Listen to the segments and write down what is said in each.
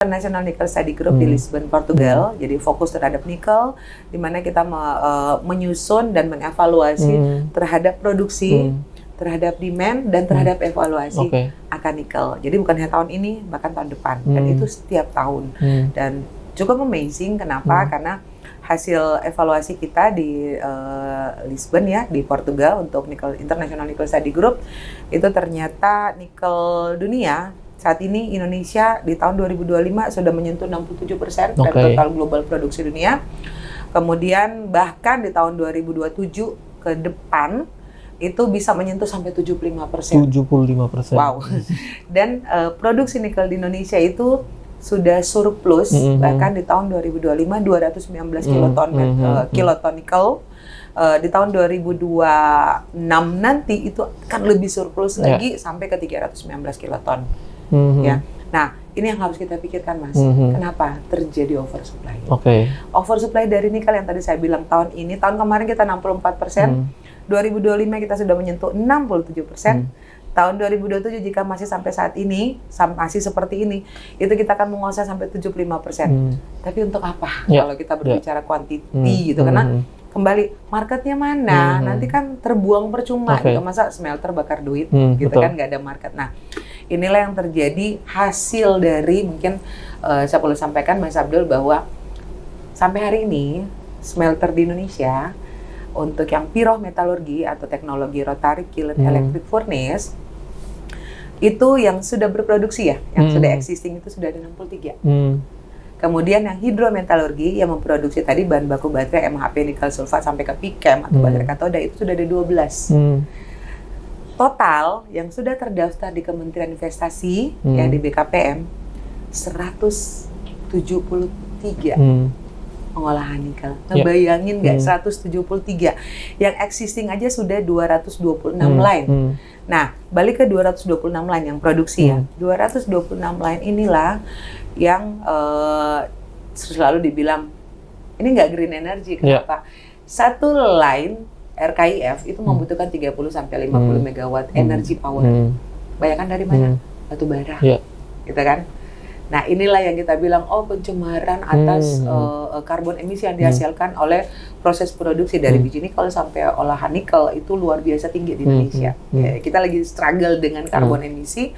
International Nickel Study Group di Lisbon, Portugal. Jadi fokus terhadap nikel, di mana kita menyusun dan mengevaluasi terhadap produksi, terhadap demand, dan terhadap evaluasi akan nikel. Jadi bukan hanya tahun ini, bahkan tahun depan. Dan itu setiap tahun. Dan cukup amazing, kenapa? Karena hasil evaluasi kita di Lisbon ya, di Portugal untuk International Nickel Study Group, itu ternyata nikel dunia saat ini Indonesia di tahun 2025 sudah menyentuh 67% dari total global produksi dunia. Kemudian bahkan di tahun 2027 ke depan itu bisa menyentuh sampai 75%. 75%. Wow. Dan produksi nikel di Indonesia itu sudah surplus, bahkan di tahun 2025 219 kiloton nikel. Di tahun 2026 nanti itu akan lebih surplus lagi sampai ke 319 kiloton. Ya. Nah, ini yang harus kita pikirkan, Mas. Kenapa terjadi oversupply? Oversupply dari nikel yang tadi saya bilang tahun kemarin kita 64%, 2025 kita sudah menyentuh 67%. Tahun 2027 jika masih sampai saat ini, masih seperti ini, itu kita akan menguasai sampai 75%. Tapi untuk apa? Kalau kita berbicara quantity gitu, karena kembali marketnya mana? Nanti kan terbuang percuma, gitu. Masa smelter bakar duit, gitu kan, nggak ada market. Nah, inilah yang terjadi hasil dari mungkin saya perlu sampaikan Mas Abdul bahwa sampai hari ini smelter di Indonesia untuk yang pyrometalurgi atau teknologi rotary kiln electric furnace itu yang sudah berproduksi ya, yang sudah existing itu sudah ada 63. Kemudian yang hidrometalurgi yang memproduksi tadi bahan baku baterai MHP nikel sulfat sampai ke PCAM atau baterai katoda itu sudah ada 12. Total yang sudah terdaftar di Kementerian Investasi ya di BKPM 173 pengolahan nikel. Ngebayangin nggak 173? Yang existing aja sudah 226 line. Nah, balik ke 226 line yang produksi ya. 226 line inilah yang selalu dibilang ini nggak green energy. Kenapa? Satu line RKIF itu membutuhkan 30 sampai 50 megawatt energy power. Bayangkan dari mana? Batu bara. Gitu kan? Nah, inilah yang kita bilang pencemaran atas karbon emisi yang dihasilkan oleh proses produksi dari biji nikel sampai olahan nikel itu luar biasa tinggi di Indonesia. Ya, kita lagi struggle dengan karbon emisi.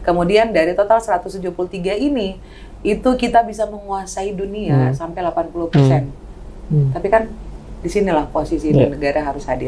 Kemudian dari total 173 ini itu kita bisa menguasai dunia sampai 80%. Tapi kan disinilah posisi negara harus hadir.